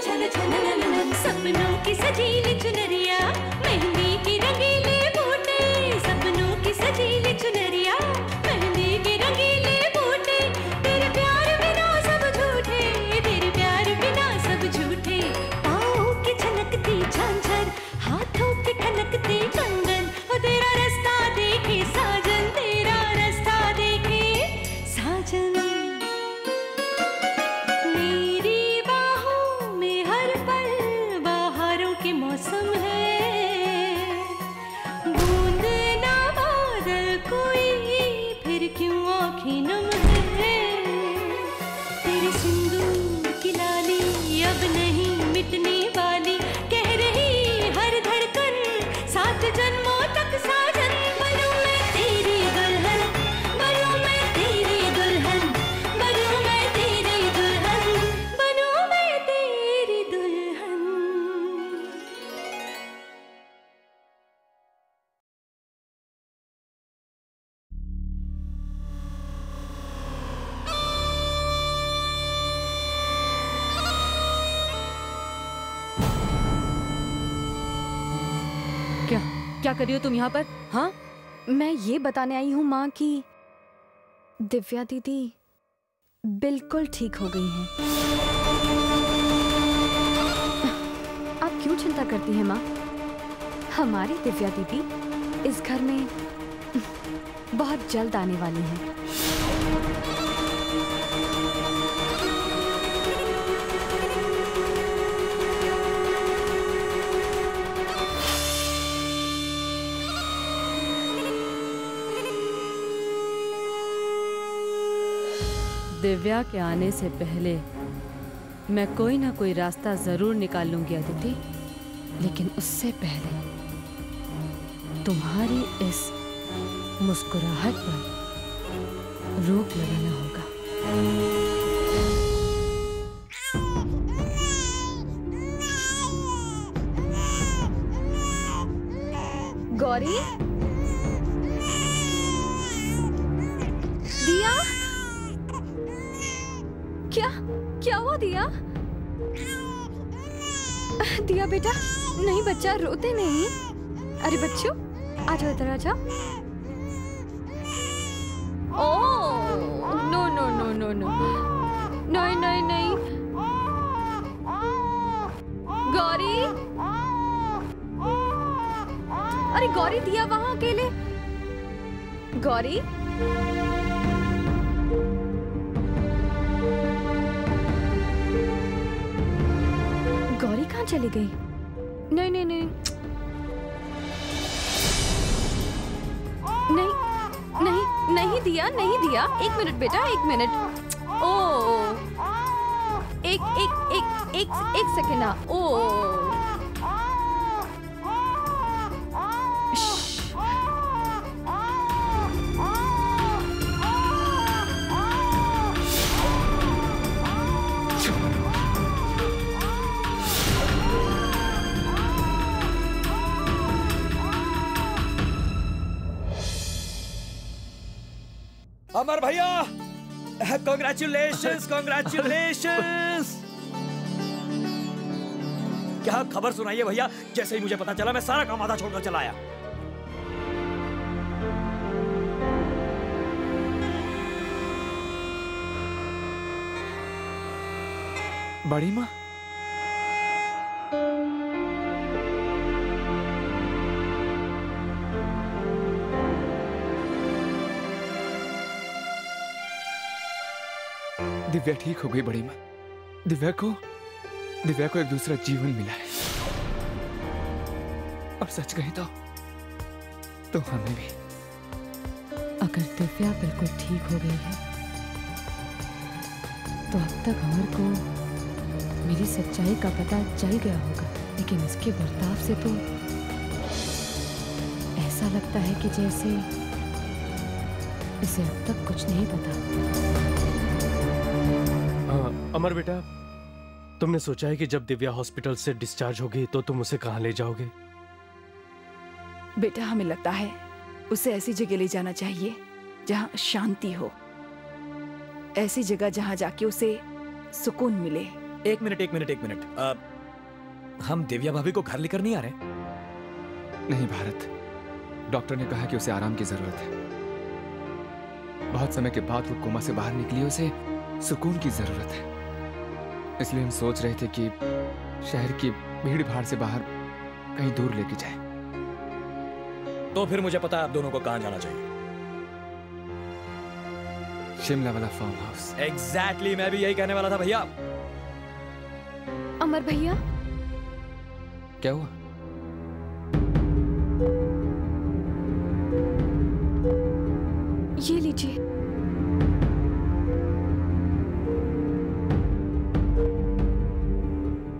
छन छन नन सपनों की सजीली चुनरिया मेहंदी की रंगीले बूटे सपनों की सजीली चुनरिया मेहंदी की रंगीले बूटे तेरे प्यार बिना सब झूठे तेरे प्यार बिना सब झूठे पाँव की छनकती झांझर हाथों की ठनकती कंगन और तेरा रास्ता देखे साजन तेरा रास्ता देखे साजन मौसम है बूंद ना बादल कोई फिर क्यों आँखें नम है तेरे सिंदूर की लाली अब नहीं मिटने वाली कह रही हर धड़कन 7 जन्मों तक साजन बनूं मैं तेरी दुल्हन बनूं मैं तेरी दुल्हन बनूं मैं तेरी दुल्हन बनूं मैं तेरी दुल्हन। क्या कर रही हो तुम यहाँ पर? हाँ, मैं ये बताने आई हूँ माँ कि दिव्या दीदी बिल्कुल ठीक हो गई हैं। आप क्यों चिंता करती हैं माँ? हमारी दिव्या दीदी इस घर में बहुत जल्द आने वाली हैं। दिव्या के आने से पहले मैं कोई ना कोई रास्ता जरूर निकाल लूंगी अदिति, लेकिन उससे पहले तुम्हारी इस मुस्कुराहट पर रोक लगाना होगा। गौरी, दिया, क्या हुआ दिया? दिया बेटा, नहीं बच्चा रोते नहीं। अरे बच्चों आ जाओ, इधर आ जाओ। Oh no no no no no, नहीं नहीं नहीं। गौरी, अरे गौरी, दिया वहां अकेले। गौरी, गौरी कहाँ चली गई? नहीं नहीं नहीं नहीं नहीं नहीं दिया, नहीं दिया। 1 मिनट बेटा, 1 मिनट। ओ एक सेकेंड। ओ अमर भैया, कांग्रेचुलेशंस कांग्रेचुलेशंस। क्या खबर सुनाइए भैया। जैसे ही मुझे पता चला मैं सारा काम आधा छोड़कर चला आया। बड़ी माँ, दिव्या ठीक हो गई बड़ी माँ। दिव्या को एक दूसरा जीवन मिला है। और सच कही तो हमें भी। अगर दिव्या बिल्कुल ठीक हो गई है तो अब तक अमर को मेरी सच्चाई का पता चल गया होगा, लेकिन इसके बर्ताव से तो ऐसा लगता है कि जैसे इसे अब तक कुछ नहीं पता। अमर बेटा, तुमने सोचा है कि जब दिव्या हॉस्पिटल से डिस्चार्ज होगी तो तुम उसे कहाँ ले जाओगे? बेटा, हमें लगता है उसे ऐसी जगह ले जाना चाहिए जहाँ शांति हो, ऐसी जगह जहाँ जाके उसे सुकून मिले, एक मिनट। हम दिव्या भाभी को घर लेकर नहीं आ रहे? नहीं भारत, डॉक्टर ने कहा कि उसे आराम की जरूरत है। बहुत समय के बाद वो कोमा से बाहर निकली, उसे सुकून की जरूरत है। इसलिए हम सोच रहे थे कि शहर की भीड़ भाड़ से बाहर कहीं दूर लेके जाए। तो फिर मुझे पता है आप दोनों को कहां जाना चाहिए। शिमला वाला फार्म हाउस। एग्जैक्टली, मैं भी यही कहने वाला था भैया। अमर भैया, क्या हुआ? ये लीजिए।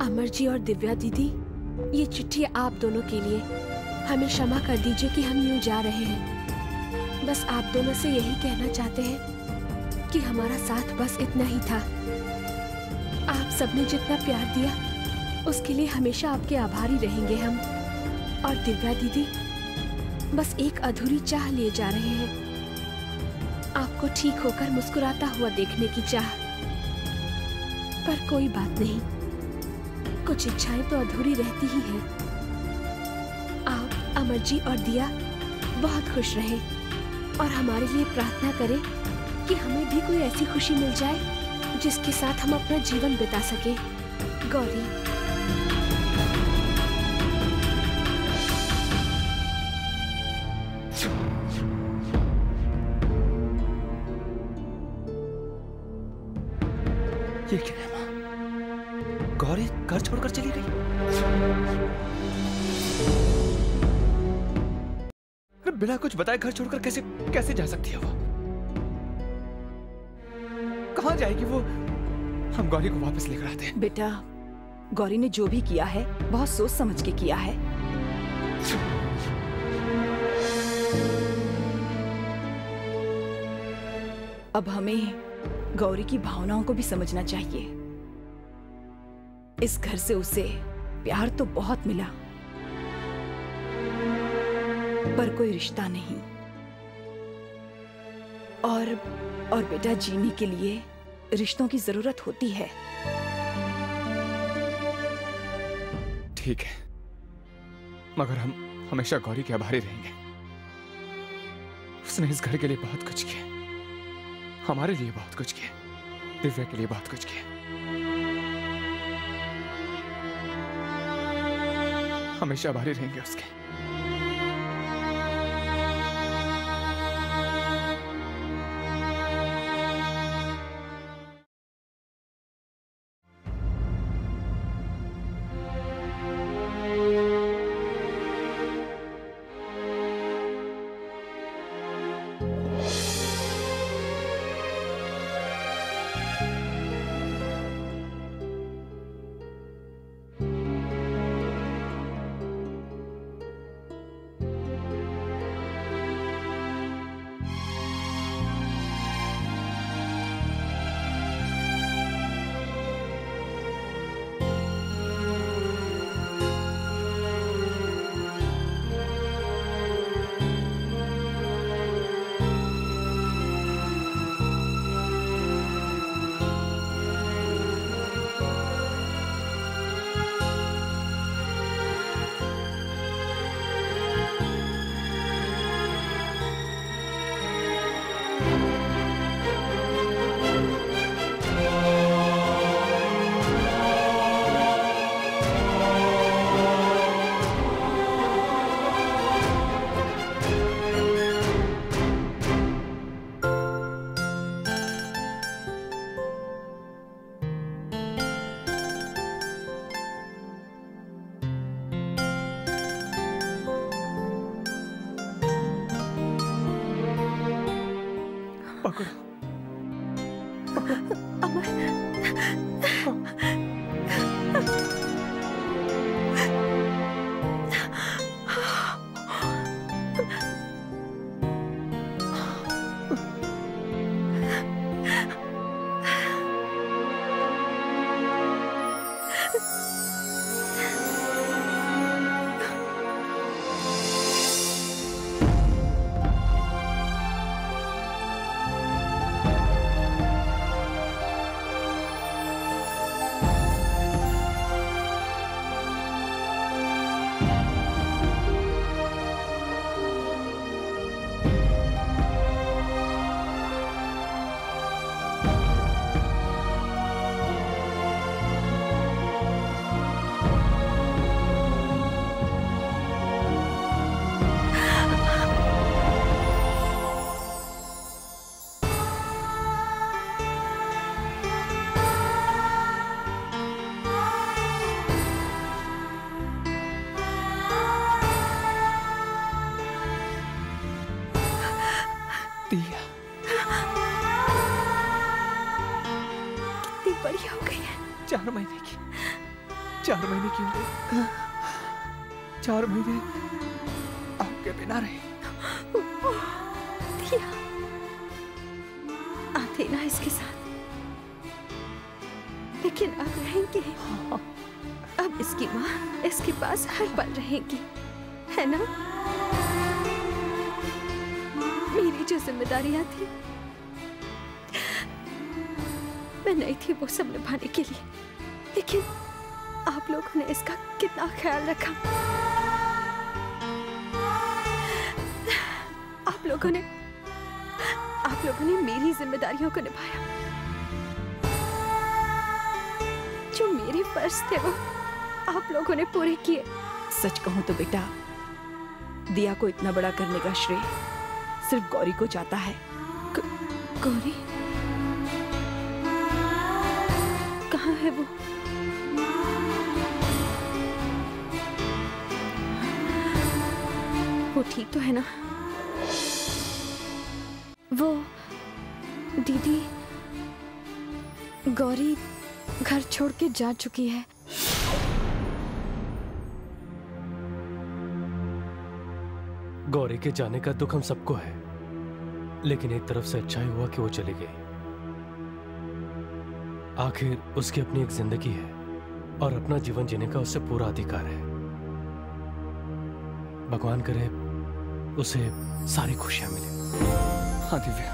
अमर जी और दिव्या दीदी, ये चिट्ठी आप दोनों के लिए। हमें क्षमा कर दीजिए कि हम यूं जा रहे हैं। बस आप दोनों से यही कहना चाहते हैं कि हमारा साथ बस इतना ही था। आप सबने जितना प्यार दिया उसके लिए हमेशा आपके आभारी रहेंगे हम। और दिव्या दीदी, बस एक अधूरी चाह लिए जा रहे हैं, आपको ठीक होकर मुस्कुराता हुआ देखने की चाह। पर कोई बात नहीं, कुछ इच्छाएं तो अधूरी रहती ही हैं। आप, अमर जी और दिया बहुत खुश रहें और हमारे लिए प्रार्थना करें कि हमें भी कोई ऐसी खुशी मिल जाए जिसके साथ हम अपना जीवन बिता सके। गौरी। ये क्या है माँ? गौरी घर छोड़कर चली गई? अरे बिना कुछ बताए घर छोड़कर कैसे जा सकती है वो? कहाँ जाएगी वो? हम गौरी को वापस लेकर आते हैं। बेटा, गौरी ने जो भी किया है बहुत सोच समझ के किया है। अब हमें गौरी की भावनाओं को भी समझना चाहिए। इस घर से उसे प्यार तो बहुत मिला, पर कोई रिश्ता नहीं। और बेटा, जीने के लिए रिश्तों की जरूरत होती है। ठीक है, मगर हम हमेशा गौरी के आभारी रहेंगे। उसने इस घर के लिए बहुत कुछ किया, हमारे लिए बहुत कुछ किया, दिव्या के लिए बहुत कुछ किया। हमेशा आभारी रहेंगे उसके। 4 महीने की, 4 महीने की उम्र, 4 महीने आपके बिना रहे। दिया, आते ना इसके साथ, लेकिन अब रहेंगे। अब इसकी माँ इसके पास हर पल रहेगी, है ना? मेरी जो जिम्मेदारियां थी, मैं नहीं थी वो सब निभाने के लिए, लेकिन आप लोगों ने इसका कितना ख्याल रखा। आप लोगों ने मेरी जिम्मेदारियों को निभाया। जो मेरे फर्ज थे वो आप लोगों ने पूरे किए। सच कहूं तो बेटा, दिया को इतना बड़ा करने का श्रेय सिर्फ गौरी को जाता है। गौरी कहाँ है वो? वो ठीक तो है ना? वो दीदी, गौरी घर छोड़ के जा चुकी है। गौरी के जाने का दुख हम सबको है, लेकिन एक तरफ से अच्छा ही हुआ कि वो चली गई। आखिर उसकी अपनी एक जिंदगी है और अपना जीवन जीने का उससे पूरा अधिकार है। भगवान करे उसे सारी खुशियां मिले। हाँ दिव्या,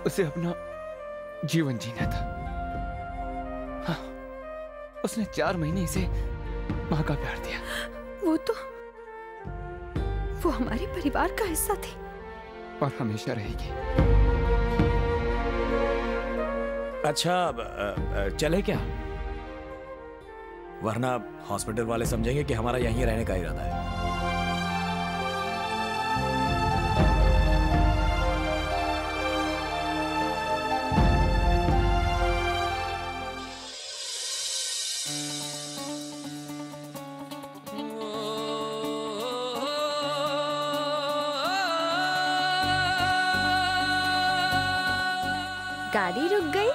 उसे अपना जीवन जीना था। हाँ, उसने 4 महीने इसे माँ का प्यार दिया। वो हमारे परिवार का हिस्सा थी और हमेशा रहेगी। अच्छा, चले क्या? वरना हॉस्पिटल वाले समझेंगे कि हमारा यहीं रहने का इरादा है। गाड़ी रुक गई।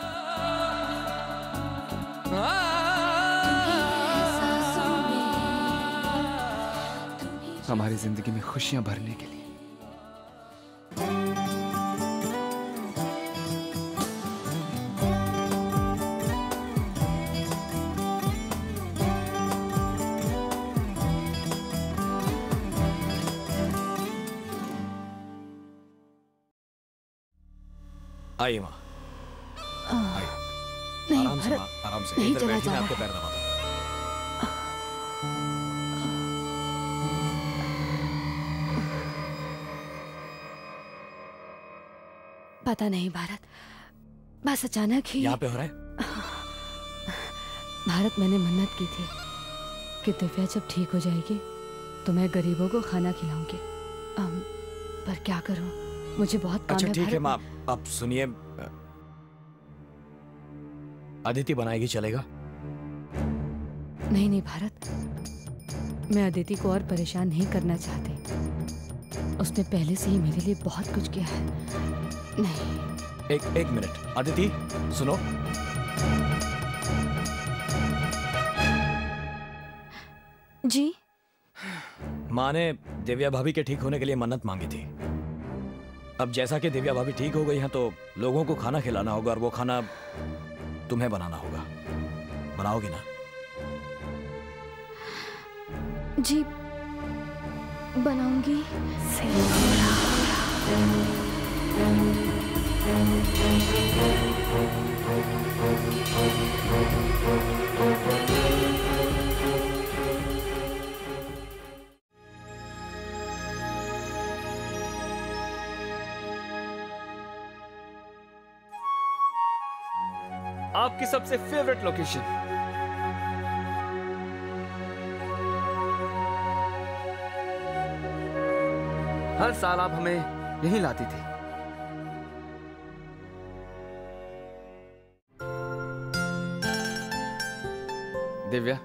हमारी जिंदगी में खुशियां भरने के लिए। आइए माँ, नहीं आराम से भरत, माँ, आराम से। नहीं इधर चला बैठिए, जा मैं रहा आपके है। पैर दबाता हूँ। पता नहीं भारत, बस अचानक ही यहाँ पे हो रहा है? भारत, मैंने मन्नत की थी कि दिव्या जब ठीक हो जाएगी तो मैं गरीबों को खाना खिलाऊंगी। पर क्या करूं, मुझे बहुत काम अच्छा है ठीक है भारत। माँ, अब सुनिए, अदिति बनाएगी, चलेगा? नहीं नहीं भारत, मैं अदिति को और परेशान नहीं करना चाहती। उसने पहले से ही मेरे लिए बहुत कुछ किया है। नहीं। एक मिनट, अदिति सुनो। जी? माँ ने दिव्या भाभी के ठीक होने के लिए मन्नत मांगी थी। अब जैसा कि दिव्या भाभी ठीक हो गई हैं तो लोगों को खाना खिलाना होगा, और वो खाना तुम्हें बनाना होगा। बनाओगी ना? जी बनाऊंगी। आपकी सबसे फेवरेट लोकेशन। हर साल आप हमें यहीं लाती थी। दिव्या,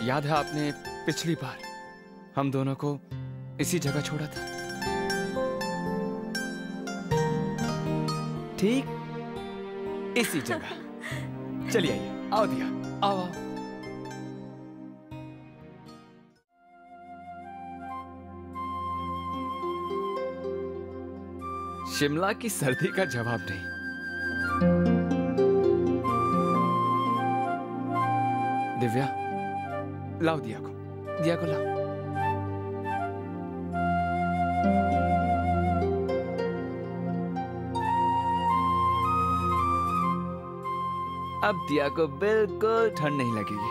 याद है आपने पिछली बार हम दोनों को इसी जगह छोड़ा था? ठीक इसी जगह। चलिए आइए। आओ दिया, आओ आओ। शिमला की सर्दी का जवाब नहीं। दिव्या, लाओ दिया को लाओ। अब दिया को बिल्कुल ठंड नहीं लगेगी।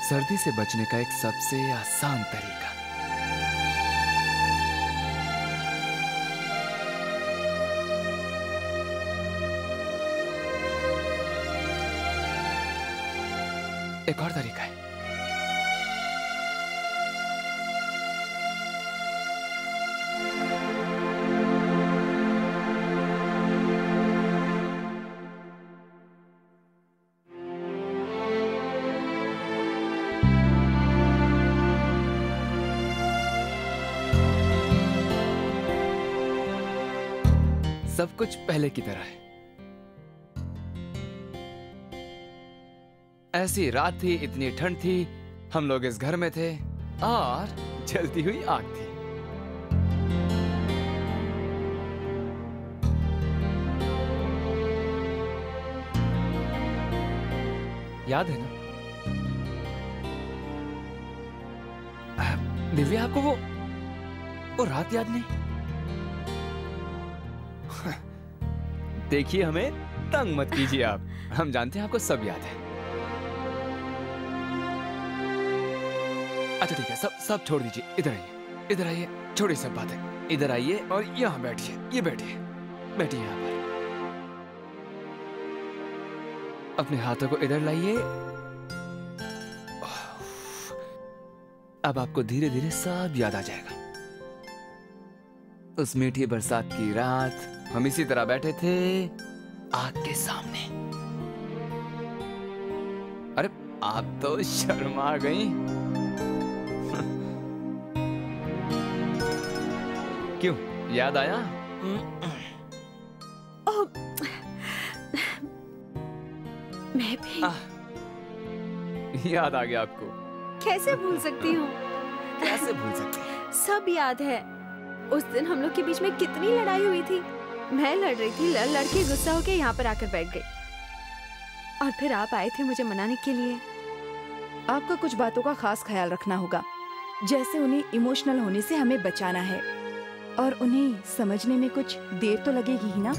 सर्दी से बचने का एक सबसे आसान तरीका, एक और तरीका है। सब कुछ पहले की तरह है। ऐसी रात थी, इतनी ठंड थी, हम लोग इस घर में थे और जलती हुई आग थी। याद है ना दिव्या, आपको वो रात याद नहीं? देखिए, हमें तंग मत कीजिए आप, हम जानते हैं आपको सब याद है। अच्छा ठीक है, सब छोड़ दीजिए, इधर आइए, छोड़िए सब बातें, इधर आइए और यहाँ बैठिए, ये बैठिए यहाँ पर। अपने हाथों को इधर लाइए। अब आपको धीरे धीरे सब याद आ जाएगा। उस मीठी बरसात की रात हम इसी तरह बैठे थे आग के सामने। अरे आप तो शर्मा गई। क्यों, याद आया? मैं भी याद आ गया आपको? कैसे भूल सकती हूँ? कैसे भूल सकती हैं? सब याद है। उस दिन हम लोग के बीच में कितनी लड़ाई हुई थी। मैं लड़ रही थी, लड़ के गुस्सा होके यहाँ पर आकर बैठ गई और फिर आप आए थे मुझे मनाने के लिए। आपका कुछ बातों का खास ख्याल रखना होगा, जैसे उन्हें इमोशनल होने से हमें बचाना है और उन्हें समझने में कुछ देर तो लगेगी ही ना।